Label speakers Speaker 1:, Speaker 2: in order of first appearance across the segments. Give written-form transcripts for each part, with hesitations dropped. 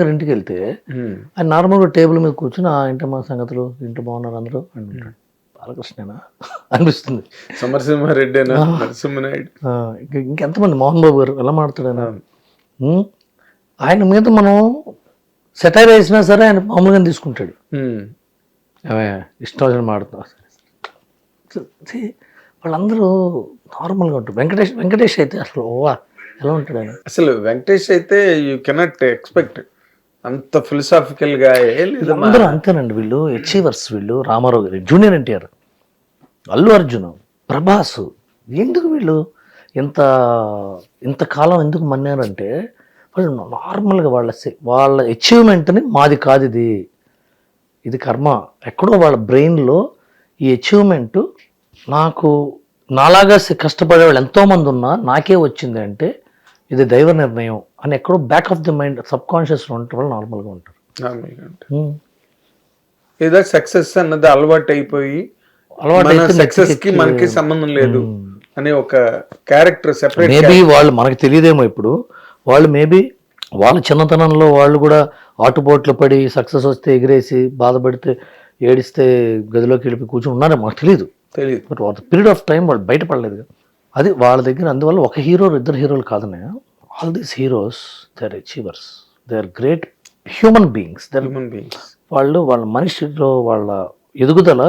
Speaker 1: ఇంటికి వెళ్తే ఆయన నార్మల్గా టేబుల్ మీద కూర్చుని ఇంటి మా సంగతులు ఇంటి బాగున్నారు అందరూ అంటుంటాడు. బాలకృష్ణేనా అనిపిస్తుంది.
Speaker 2: సమరసింహారెడ్డి నరసింహనాయుడు
Speaker 1: ఇంకెంతమంది మోహన్ బాబు గారు ఎలా మాడతాడు ఆయన. ఆయన మీద మనం సెటైర్ వేసినా సరే ఆయన మామూలుగా తీసుకుంటాడు. ఇష్టం వచ్చిన మాడుతున్నా వాళ్ళందరూ నార్మల్గా ఉంటారు. వెంకటేష్ అయితే అసలు ఎలా ఉంటాడు ఆయన.
Speaker 2: అసలు వెంకటేష్ అయితే యూ కెనాట్ ఎక్స్పెక్ట్ అంత ఫిలసాఫికల్ గా.
Speaker 1: అందరూ అంతేనండి, వీళ్ళు అచీవర్స్. వీళ్ళు రామారావు గారు, జూనియర్ ఎన్టీఆర్, అల్లు అర్జున్, ప్రభాస్, ఎందుకు వీళ్ళు ఇంతకాలం ఎందుకు మన్నారంటే వాళ్ళు నార్మల్గా వాళ్ళ అచీవ్మెంట్ని మాది కాదు, ఇది కర్మ. ఎక్కడో వాళ్ళ బ్రెయిన్లో ఈ అచీవ్మెంట్ నాకు నాలాగా కష్టపడే వాళ్ళు ఎంతోమంది ఉన్నా నాకే వచ్చింది అంటే ఇది దైవ నిర్ణయం అని ఎక్కడో బ్యాక్ ఆఫ్ ది మైండ్ సబ్ కాన్షియస్లో ఉంటే వాళ్ళు నార్మల్గా ఉంటారు.
Speaker 2: ఏదో సక్సెస్ అన్నది అలవాటు అయిపోయి సక్సెస్ కి మనకి సంబంధం లేదు అనే ఒక క్యారెక్టర్ సెపరేట్.
Speaker 1: మేబీ వాళ్ళు మనకు తెలియదేమో ఇప్పుడు, వాళ్ళు మేబీ వాళ్ళ చిన్నతనంలో వాళ్ళు కూడా ఆటుపోట్లు పడి సక్సెస్ వస్తే ఎగిరేసి బాధపడితే ఏడిస్తే గదిలోకి వెళ్ళి కూర్చొని ఉన్నారో మనకు తెలియదు. బట్ వాళ్ళ పీరియడ్ ఆఫ్ టైం వాళ్ళు బయటపడలేదు. అది వాళ్ళ దగ్గర. అందువల్ల ఒక హీరో ఇద్దరు హీరోలు కాదనే, all these heroes they are achievers, they are great human beings. వాళ్ళు వాళ్ళ మనిషిలో వాళ్ళ ఎదుగుదల,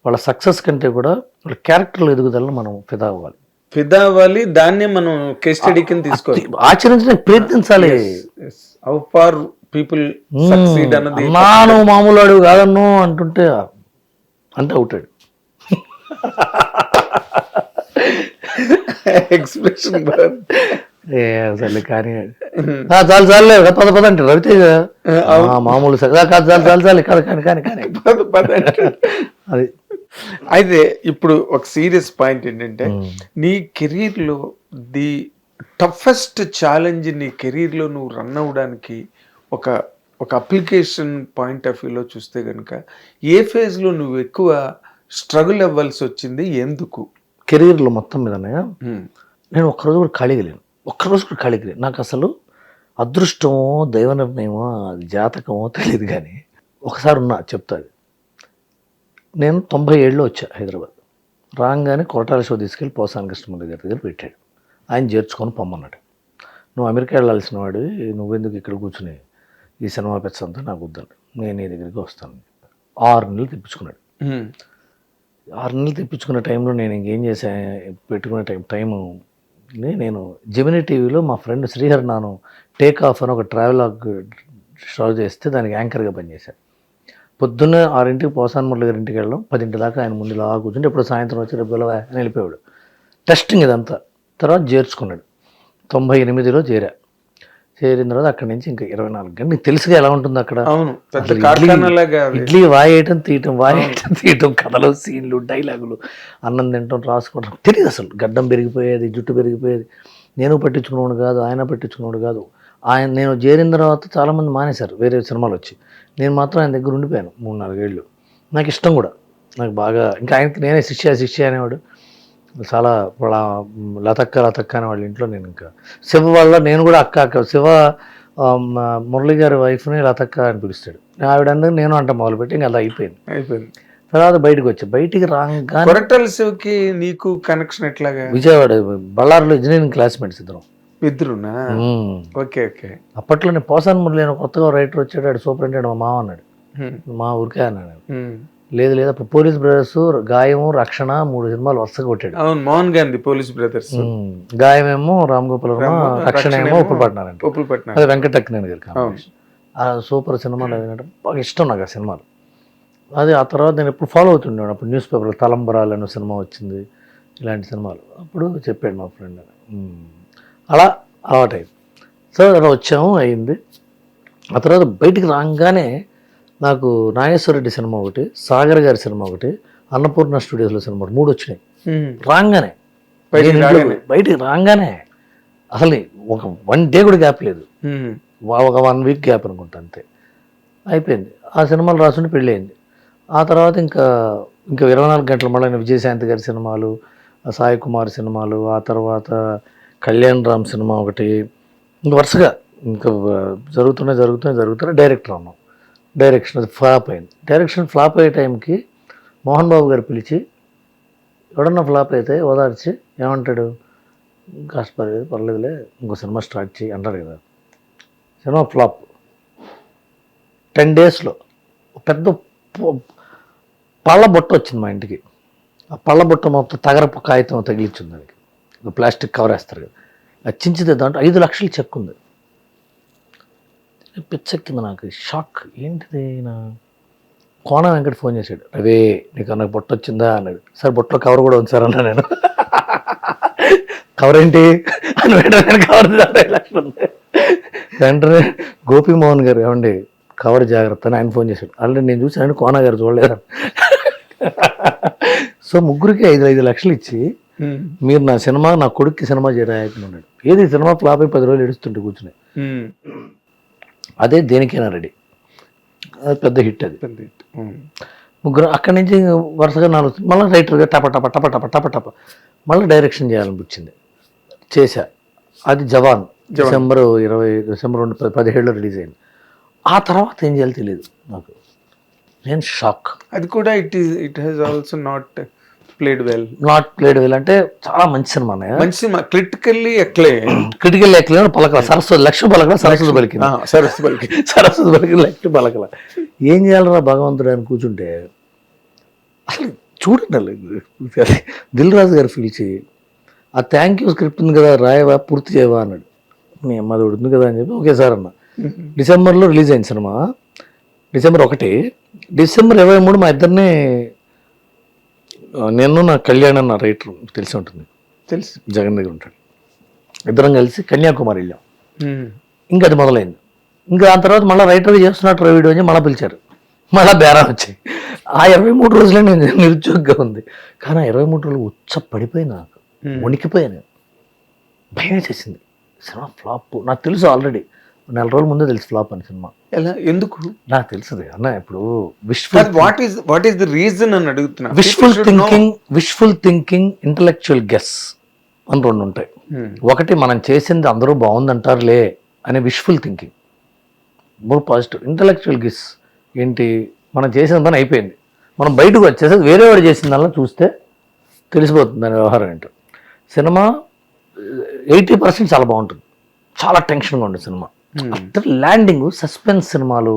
Speaker 1: వాళ్ళ సక్సెస్ కంటే కూడా వాళ్ళ క్యారెక్టర్ల ఎదుగుదలను మనం ఫిదా అవ్వాలి.
Speaker 2: దాన్ని మనం కేస్ స్టడీ కింద తీసుకోవాలి,
Speaker 1: ఆచరించడానికి ప్రయత్నించాలి.
Speaker 2: హౌ ఫార్ పీపుల్ సక్సీడ్ అన్నది.
Speaker 1: నాను మామూలు అడుగు కాదన్ను అంటుంటే అంటే అవుతాడు.
Speaker 2: ఎక్స్ప్రెషన్
Speaker 1: అసలు కానీ చాలు చాలే పద పద అంటే రవితేజ మామూలు చాలు కానీ అది.
Speaker 2: అయితే ఇప్పుడు ఒక సీరియస్ పాయింట్ ఏంటంటే, నీ కెరీర్ లో ది టఫెస్ట్ ఛాలెంజ్ నీ కెరీర్ లో నువ్వు రన్ అవ్వడానికి ఒక అప్లికేషన్ పాయింట్ ఆఫ్ వ్యూలో చూస్తే కనుక ఏ ఫేజ్ లో నువ్వు ఎక్కువ స్ట్రగుల్ అవ్వాల్సి వచ్చింది, ఎందుకు?
Speaker 1: కెరీర్లో మొత్తం మీదనే నేను ఒక్కరోజు కూడా ఖాళీగా లేను. నాకు అసలు అదృష్టమో దైవ నిర్ణయమో జాతకమో తెలియదు, కానీ ఒకసారి చెప్తాది. నేను 97లో వచ్చా హైదరాబాద్. రాగానే కొరటాల షో తీసుకెళ్ళి పోసాని కృష్ణమూర్తి గారి దగ్గర పెట్టాడు. ఆయన చేర్చుకొని పొమ్మన్నాడు. నువ్వు అమెరికా వెళ్ళాల్సిన వాడు, నువ్వెందుకు ఇక్కడ కూర్చుని ఈ సినిమా పెచ్చంతా నాకు వద్దాడు, నేను నీ దగ్గరికి వస్తాను. 6 నెలలు తెప్పించుకున్నాడు. 6 నెలలు తెప్పించుకున్న టైంలో నేను ఇంకేం చేశాను, పెట్టుకునే టైము నేను జెమినీ టీవీలో మా ఫ్రెండ్ శ్రీహరి నాను టేక్ ఆఫ్ అని ఒక ట్రావెలాగ్ షో చేస్తే దానికి యాంకర్గా పనిచేశాను. పొద్దున్నే 6ంటికి పోసాని మురళి గారి ఇంటికి వెళ్ళడం, 10 దాకా ఆయన ముందు ఇలా కూర్చుంటే ఎప్పుడు సాయంత్రం వచ్చి రేపు వెళ్ళవా అని వెళ్ళిపోయాడు. టెస్టింగ్ ఇదంతా. తర్వాత చేర్చుకున్నాడు. 98లో చేరిన తర్వాత అక్కడి నుంచి ఇంకా 24 గంటలు. నీకు తెలుసుగా ఎలా ఉంటుంది అక్కడ. ఇడ్లీ వాయేయటం తీయటం, కథలు, సీన్లు, డైలాగులు, అన్నం తినటం, రాసుకోవడం తెలియదు అసలు. గడ్డం పెరిగిపోయేది, జుట్టు పెరిగిపోయేది. నేను పట్టించుకున్నాడు కాదు, ఆయన పట్టించుకున్నాడు కాదు. నేను చేరిన తర్వాత చాలామంది మానేశారు వేరే సినిమాలు వచ్చి. నేను మాత్రం ఆయన దగ్గర ఉండిపోయాను 3-4 ఏళ్ళు. నాకు ఇష్టం కూడా, నాకు బాగా. ఇంకా ఆయనకి నేనే శిష్య అనేవాడు. చాలా వాళ్ళ లతక్క అనే వాళ్ళ ఇంట్లో నేను ఇంకా శివ వల్ల నేను కూడా అక్క శివ మురళి గారి వైఫ్ని లతక్క అని పిలుస్తాడు. ఆవిడందరూ నేను అంట మొదలుపెట్టి ఇంకా అలా అయిపోయింది. తర్వాత బయటికి రాగానే
Speaker 2: శివకి నీకు కనెక్షన్ ఎట్లాగా?
Speaker 1: విజయవాడ బళ్ళారిలో ఇంజనీరింగ్ క్లాస్మేట్స్
Speaker 2: ఇద్దరునా? ఓకే.
Speaker 1: అప్పట్లో నేను పోసాని మురళి కొత్తగా రైటర్ వచ్చాడు, ఆడు సూపరింటెండెంట్ మా మామ అన్నాడు. మా ఊరికే అన్నాడు. లేదు అప్పుడు పోలీస్ బ్రదర్స్, గాయము, రక్షణ 3 సినిమాలు వరుసగా కొట్టాడు.
Speaker 2: అవును, మోహన్ గాంధీ పోలీస్ బ్రదర్స్.
Speaker 1: గాయమేమో రామ్ గోపాల్ వర్మ, రక్షణ ఏమో ఉప్పులపట్నం. అది వెంకటక్కినేని గారి కాంబినేషన్. సూపర్ సినిమాలు అవి బాగా ఇష్టం నాకు ఆ సినిమాలు. అది ఆ తర్వాత నేను ఎప్పుడు ఫాలో అవుతుండేవాడు. అప్పుడు న్యూస్ పేపర్లో తలంబరాలు అనే సినిమా వచ్చింది, ఇలాంటి సినిమాలు. అప్పుడు చెప్పాడు మా ఫ్రెండ్. అలా అలవాటైంది. సో అలా వచ్చాము, అయింది. ఆ తర్వాత బయటికి రాగానే నాకు నాగేశ్వరరెడ్డి సినిమా ఒకటి, సాగర్ గారి సినిమా ఒకటి, అన్నపూర్ణ స్టూడియోస్లో సినిమా 3 వచ్చినాయి. రాగానే బయటికి రాగానే అసలు ఒక 1 డే కూడా గ్యాప్ లేదు. ఒక 1 వీక్ గ్యాప్ అనుకుంటా, అంతే. అయిపోయింది. ఆ సినిమాలు రాసుండి పెళ్ళి అయింది. ఆ తర్వాత ఇంకా 24 గంటలు మళ్ళీ విజయశాంతి గారి సినిమాలు, సాయి కుమార్ సినిమాలు, ఆ తర్వాత కళ్యాణ్ రామ్ సినిమా ఒకటి, ఇంక వరుసగా ఇంకా జరుగుతూనే డైరెక్టర్ అన్నాం. డైరెక్షన్ అది ఫ్లాప్ అయింది. డైరెక్షన్ ఫ్లాప్ అయ్యే టైంకి మోహన్ బాబు గారు పిలిచి ఎవడన్నా ఫ్లాప్ అయితే ఓదార్చి ఏమంటాడు, కాస్త పర్లేదులే ఇంకో సినిమా స్టార్ట్ చేయి అంటారు కదా. Cinema flop. 10 daysలో పెద్ద పళ్ళ బొట్ట వచ్చింది మా ఇంటికి. ఆ పళ్ళ బొట్ట మొత్తం తగరపు కాగితం తగిలిచ్చింది దానికి, ప్లాస్టిక్ కవర్ వేస్తారు కదా, అది చించితే దాంట్లో 5 లక్షలు చెక్ ఉంది. పిచ్చెక్కింది నాకు, షాక్. ఏంటిది? నా కోన వెంకట ఫోన్ చేశాడు, అవే నీకు నాకు బొట్ట వచ్చిందా అన్నాడు. సార్ బొట్టలో కవర్ కూడా ఉంది సార్ అన్నా నేను. కవర్ ఏంటి అని వెంటనే కవర్ 5 లక్షలు ఉంది. వెంటనే గోపీమోహన్ గారు ఏమండి కవర్ జాగ్రత్త అని ఆయన ఫోన్ చేశాడు. ఆల్రెడీ నేను చూసి ఆయన కోన గారు చూడలేదు. సో ముగ్గురికి 5 లక్షలు ఇచ్చి మీరు నా సినిమా నా కొడుక్కి సినిమా చేయరాయకున్నాడు. ఏది సినిమా ఫ్లాప్ అయి 10 రోజులు ఏడుస్తుంటే కూర్చుని. అదే దేనికైనా రెడీ, అది పెద్ద హిట్. అది ముగ్గురు అక్కడి నుంచి వరుసగా 4 మళ్ళీ రైటర్గా టప టప టప టప టప టప మళ్ళీ డైరెక్షన్ చేయాలనిపించింది, చేశా. అది జవాన్ డిసెంబర్ 2017లో రిలీజ్ అయింది. ఆ తర్వాత ఏం చేయాలో తెలియదు నాకు, నేను షాక్.
Speaker 2: అది కూడా it has also not played well
Speaker 1: అంటే చాలా మంచి సినిమా,
Speaker 2: మంచి సినిమా. క్రిటికల్లీ
Speaker 1: పలకల సరస్వతి లక్ష్మి పలకల సరస్వతి పలికి లక్ష్మి పలకల. ఏం చేయాలరా భగవంతుడు అని కూర్చుంటే అసలు చూడండి, దిల్ రాజు గారు పిలిచి ఆ థ్యాంక్ యూ స్క్రిప్ట్ ఉంది కదా రాయవా, పూర్తి చేయవా అన్నాడు. మీ అమ్మది ఉడుతుంది కదా అని చెప్పి ఓకే సార్ అన్న. డిసెంబర్లో రిలీజ్ అయింది సినిమా, December 1. December 23 మా ఇద్దరిని, నేను నా కళ్యాణ్ అన్న రైటర్ తెలిసి ఉంటుంది,
Speaker 2: తెలుసు,
Speaker 1: జగన్ దగ్గర ఉంటాడు, ఇద్దరం కలిసి కన్యాకుమారి వెళ్ళాం. ఇంకా అది మొదలైంది. ఇంకా దాని తర్వాత మళ్ళీ రైటర్గా చేస్తున్నట్టు వీడియో అని మళ్ళీ పిలిచారు, మళ్ళీ బేరాలు వచ్చాయి. ఆ 23 రోజులే నేను నిరుద్యోగంగా ఉంది. కానీ ఆ 23 రోజులు పడిపోయినా, నాకు వణికిపోయాను, భయం చేసింది. సినిమా ఫ్లాప్ నాకు తెలుసు, ఆల్రెడీ 4 రోజుల ముందే తెలుసు ఫ్లాప్ అని సినిమా.
Speaker 2: ఎలా, ఎందుకు
Speaker 1: నాకు తెలుసు అన్న. ఇప్పుడు
Speaker 2: వాట్ ఈస్ ది రీజన్ అని అడుగుతున్నా.
Speaker 1: విష్ఫుల్ థింకింగ్, ఇంటలెక్చువల్ గెస్ అని 2 ఉంటాయి. ఒకటి మనం చేసింది అందరూ బాగుందంటారులే అనే wishful thinking, more positive. Intellectual guess ఏంటి, మనం చేసిన పని అయిపోయింది, మనం బయటకు వచ్చేసి వేరే వాడు చేసిన దానిలో చూస్తే తెలిసిపోతుంది దాని వ్యవహారం ఏంటో. సినిమా 80% చాలా బాగుంటుంది, చాలా టెన్షన్గా ఉంటుంది సినిమా. ఆఫ్టర్ ల్యాండింగ్ సస్పెన్స్ సినిమాలు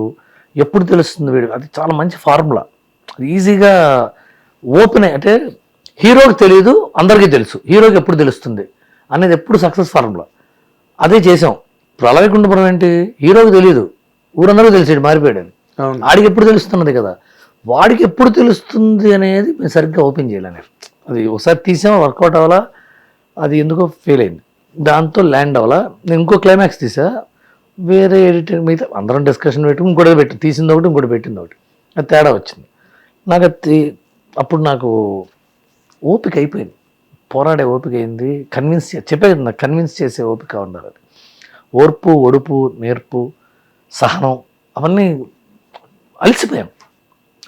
Speaker 1: ఎప్పుడు తెలుస్తుంది వీడు, అది చాలా మంచి ఫార్ములా. అది ఈజీగా ఓపెన్ అంటే హీరోకి తెలియదు, అందరికీ తెలుసు, హీరోకి ఎప్పుడు తెలుస్తుంది అనేది ఎప్పుడు సక్సెస్ ఫార్ములా. అదే చేసాం. ఇప్పుడు అలవైకుంఠపురం ఏంటి, హీరోకి తెలియదు, ఊరందరూ తెలిసాడు మారిపోయాడు అని. ఆడికి ఎప్పుడు తెలుస్తున్నది కదా, వాడికి ఎప్పుడు తెలుస్తుంది అనేది మేము సరిగ్గా ఓపెన్ చేయలేను. అది ఒకసారి తీసాం, వర్కౌట్ అవ్వాలా, అది ఎందుకో ఫెయిల్ అయింది, దాంతో ల్యాండ్ అవ్వాలా. నేను ఇంకో క్లైమాక్స్ తీసా, వేరే ఎడిటర్ మిగతా అందరం డిస్కషన్ పెట్టి ఇంకోటి తీసింది ఒకటి, ఇంకోటి పెట్టింది ఒకటి, అది తేడా వచ్చింది నాకు. అప్పుడు నాకు ఓపిక అయిపోయింది, పోరాడే ఓపిక అయింది, చెప్పేది నాకు కన్విన్స్ చేసే ఓపిక ఉండాలి. ఓర్పు, ఒడుపు, నేర్పు, సహనం అవన్నీ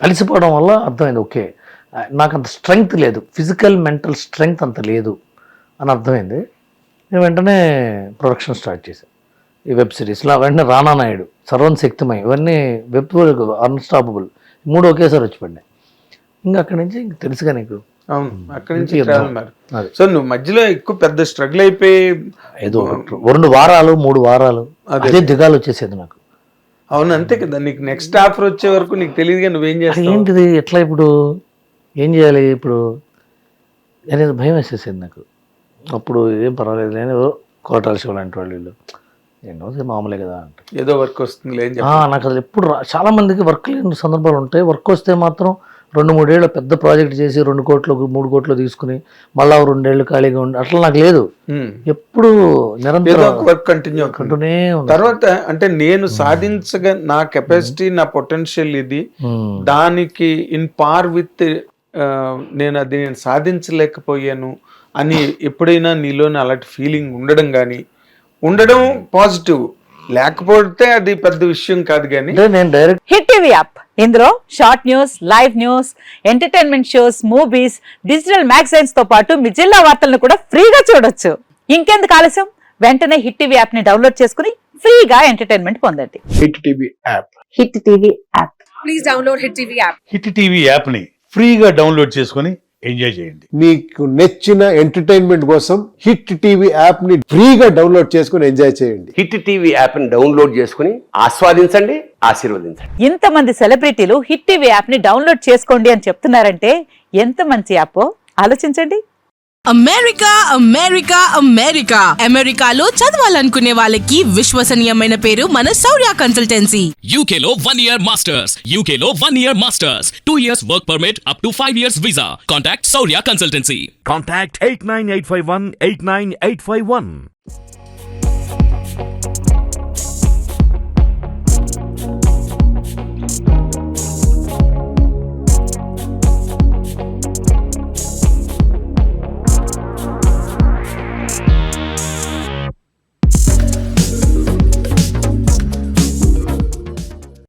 Speaker 1: అలసిపోవడం వల్ల అర్థమైంది, ఓకే నాకు అంత స్ట్రెంగ్త్ లేదు, ఫిజికల్ మెంటల్ స్ట్రెంగ్త్ అంత లేదు అని అర్థమైంది. నేను వెంటనే ప్రొడక్షన్ స్టార్ట్ చేశాను. ఈ వెబ్ సిరీస్లో వెంటనే రానా నాయుడు, సర్వం శక్తిమయం, ఇవన్నీ వెబ్ అన్స్టాపబుల్ 3 ఒకేసారి వచ్చి పడినాయి. ఇంకా అక్కడి నుంచి ఇంక తెలుసుగా నీకు.
Speaker 2: అవును, అక్కడి నుంచి సో నువ్వు మధ్యలో ఎక్కువ పెద్ద స్ట్రగుల్ అయిపోయి
Speaker 1: ఏదో 2 వారాలు 3 వారాలు అదే దిగాలు వచ్చేసేది నాకు.
Speaker 2: అవును, అంతే కదా. నీకు నెక్స్ట్ ఆఫర్ వచ్చే వరకు నీకు తెలియదుగా నువ్వేం చేస్తావు,
Speaker 1: ఏంటిది ఎట్లా, ఇప్పుడు ఏం చేయాలి ఇప్పుడు అనేది భయం వేసేసేది నాకు. అప్పుడు ఏం పర్వాలేదు, నేను కోటాల శివ లాంటి వాళ్ళు వీళ్ళు ఎన్నో మామూలే కదా అంటే
Speaker 2: ఏదో వర్క్ వస్తుంది.
Speaker 1: నాకు అసలు ఎప్పుడు చాలా మందికి వర్క్ లేని సందర్భాలు ఉంటాయి. వర్క్ వస్తే మాత్రం 2-3 ఏళ్ళు పెద్ద ప్రాజెక్ట్ చేసి 2 కోట్లు 3 కోట్లు తీసుకుని మళ్ళా 2 ఏళ్ళు ఖాళీగా ఉండి అట్లా నాకు లేదు. ఎప్పుడు నిరంతరం
Speaker 2: వర్క్ కంటిన్యూ అవుతుంటూనే. తర్వాత అంటే నేను సాధించగా నా కెపాసిటీ, నా పొటెన్షియల్ ఇది, దానికి ఇన్ పార్ విత్ నేను సాధించలేకపోయాను అని ఎప్పుడైనా నీలోని అలాంటి ఫీలింగ్ ఉండడం పాజిటివ్, లేకపోతే అది పెద్ద విషయం కాదు. కానీ
Speaker 1: నేను డైరెక్ట్
Speaker 3: హిట్ టీవీ యాప్, ఇందులో short news, live news, entertainment shows, movies, digital magazines తో పాటు మీ జిల్లా వార్తలను కూడా ఫ్రీగా చూడొచ్చు. ఇంకెందుకు ఆలస్యం, వెంటనే హిట్ టీవీ యాప్ ని డౌన్లోడ్ చేసుకుని ఫ్రీగా ఎంటర్టైన్మెంట్ పొందండి.
Speaker 4: Hit TV app.
Speaker 3: Hit TV app.
Speaker 5: Please download Hit TV app.
Speaker 6: Hit TV యాప్ని ఫ్రీగా డౌన్లోడ్ చేసుకొని ఎంజాయ్ చేయండి.
Speaker 4: మీకు నచ్చిన ఎంటర్టైన్మెంట్ కోసం హిట్ టీవీ యాప్ ని ఫ్రీగా డౌన్లోడ్ చేసుకుని ఎంజాయ్ చేయండి.
Speaker 7: హిట్ టీవీ యాప్ని డౌన్లోడ్ చేసుకుని ఆస్వాదించండి, ఆశీర్వదించండి.
Speaker 3: ఇంతమంది సెలబ్రిటీలు హిట్ టీవీ యాప్ ని డౌన్లోడ్ చేసుకోండి అని చెప్తున్నారంటే ఎంత మంచి యాప్ ఆలోచించండి.
Speaker 8: అమెరికా అమెరికా అమెరికా అమెరికాలో చదవాలనుకునే వాళ్ళకి విశ్వసనీయమైన పేరు మన శౌర్య కన్సల్టెన్సీ.
Speaker 9: UK లో 1 year masters. UK లో 1 year masters. 2 years work permit up to 5 years visa. Contact Saurya Consultancy.
Speaker 10: Contact 89851 89851.